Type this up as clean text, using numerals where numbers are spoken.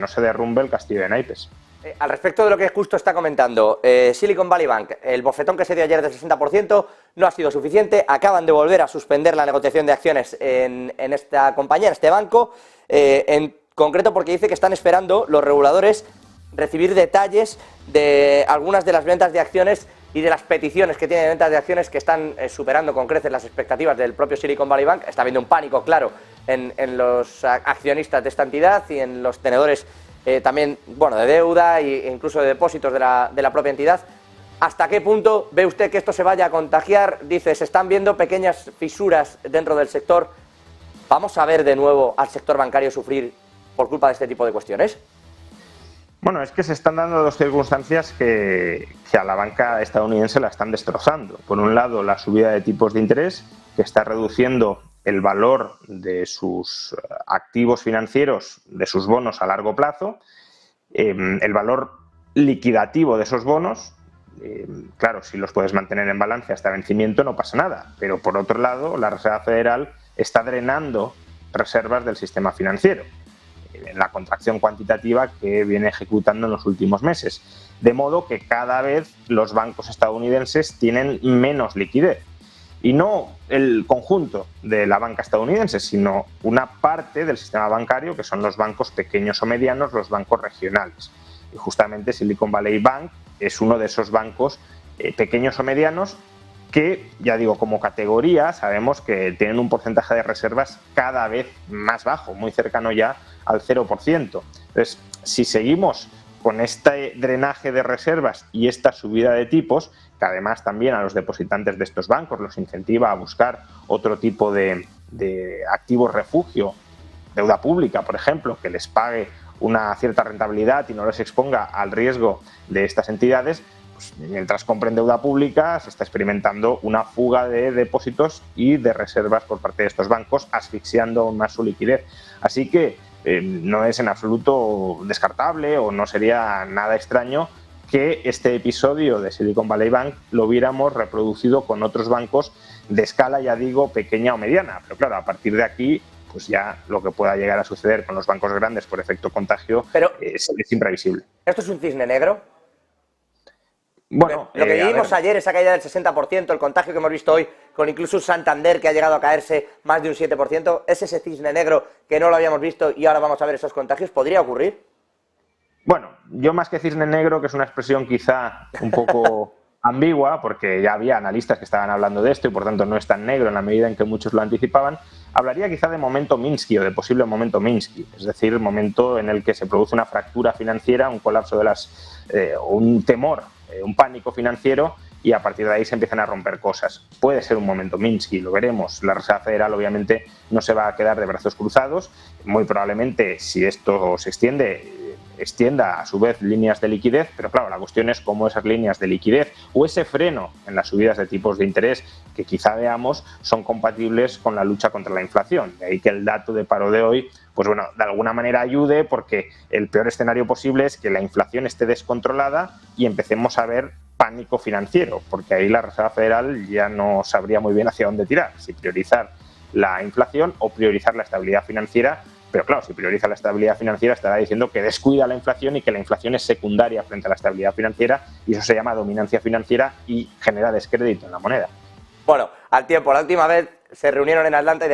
no se derrumbe el castillo de naipes. Al respecto de lo que justo está comentando, Silicon Valley Bank, el bofetón que se dio ayer del 60% no ha sido suficiente, acaban de volver a suspender la negociación de acciones en esta compañía, en este banco, en concreto porque dice que están esperando los reguladores recibir detalles de algunas de las ventas de acciones y de las peticiones que tienen de ventas de acciones que están superando con creces las expectativas del propio Silicon Valley Bank. Está habiendo un pánico, claro, en los accionistas de esta entidad y en los tenedores también, bueno, de deuda e incluso de depósitos de la propia entidad. ¿Hasta qué punto ve usted que esto se vaya a contagiar? Dice, se están viendo pequeñas fisuras dentro del sector. ¿Vamos a ver de nuevo al sector bancario sufrir por culpa de este tipo de cuestiones? Bueno, es que se están dando dos circunstancias que a la banca estadounidense la están destrozando. Por un lado, la subida de tipos de interés, que está reduciendo el valor de sus activos financieros, de sus bonos a largo plazo, el valor liquidativo de esos bonos. Claro, si los puedes mantener en balance hasta vencimiento no pasa nada, pero por otro lado la Reserva Federal está drenando reservas del sistema financiero en la contracción cuantitativa que viene ejecutando en los últimos meses, de modo que cada vez los bancos estadounidenses tienen menos liquidez. Y no el conjunto de la banca estadounidense, sino una parte del sistema bancario, que son los bancos pequeños o medianos, los bancos regionales. Y justamente Silicon Valley Bank es uno de esos bancos pequeños o medianos que, ya digo, como categoría sabemos que tienen un porcentaje de reservas cada vez más bajo, muy cercano ya al 0%. Entonces, si seguimos con este drenaje de reservas y esta subida de tipos, que además también a los depositantes de estos bancos los incentiva a buscar otro tipo de activos refugio, deuda pública, por ejemplo, que les pague una cierta rentabilidad y no les exponga al riesgo de estas entidades, pues mientras compren deuda pública se está experimentando una fuga de depósitos y de reservas por parte de estos bancos, asfixiando aún más su liquidez. Así que no es en absoluto descartable o no sería nada extraño que este episodio de Silicon Valley Bank lo hubiéramos reproducido con otros bancos de escala, ya digo, pequeña o mediana. Pero claro, a partir de aquí, pues ya lo que pueda llegar a suceder con los bancos grandes por efecto contagio es imprevisible. ¿Esto es un cisne negro? Bueno, lo que vimos ayer, esa caída del 60%, el contagio que hemos visto hoy, con incluso un Santander que ha llegado a caerse más de un 7%, ¿es ese cisne negro que no lo habíamos visto y ahora vamos a ver esos contagios? ¿Podría ocurrir? Bueno, yo más que cisne negro, que es una expresión quizá un poco ambigua, porque ya había analistas que estaban hablando de esto y por tanto no es tan negro en la medida en que muchos lo anticipaban, hablaría quizá de momento Minsky o de posible momento Minsky, es decir, momento en el que se produce una fractura financiera, un colapso de un temor, un pánico financiero y a partir de ahí se empiezan a romper cosas. Puede ser un momento Minsky, lo veremos. La Reserva Federal obviamente no se va a quedar de brazos cruzados, muy probablemente si esto se extienda a su vez líneas de liquidez, pero claro, la cuestión es cómo esas líneas de liquidez o ese freno en las subidas de tipos de interés que quizá veamos son compatibles con la lucha contra la inflación. De ahí que el dato de paro de hoy, pues bueno, de alguna manera ayude, porque el peor escenario posible es que la inflación esté descontrolada y empecemos a ver pánico financiero, porque ahí la Reserva Federal ya no sabría muy bien hacia dónde tirar, si priorizar la inflación o priorizar la estabilidad financiera. Pero claro, si prioriza la estabilidad financiera estará diciendo que descuida la inflación y que la inflación es secundaria frente a la estabilidad financiera y eso se llama dominancia financiera y genera descrédito en la moneda. Bueno, al tiempo, la última vez se reunieron en Atlanta y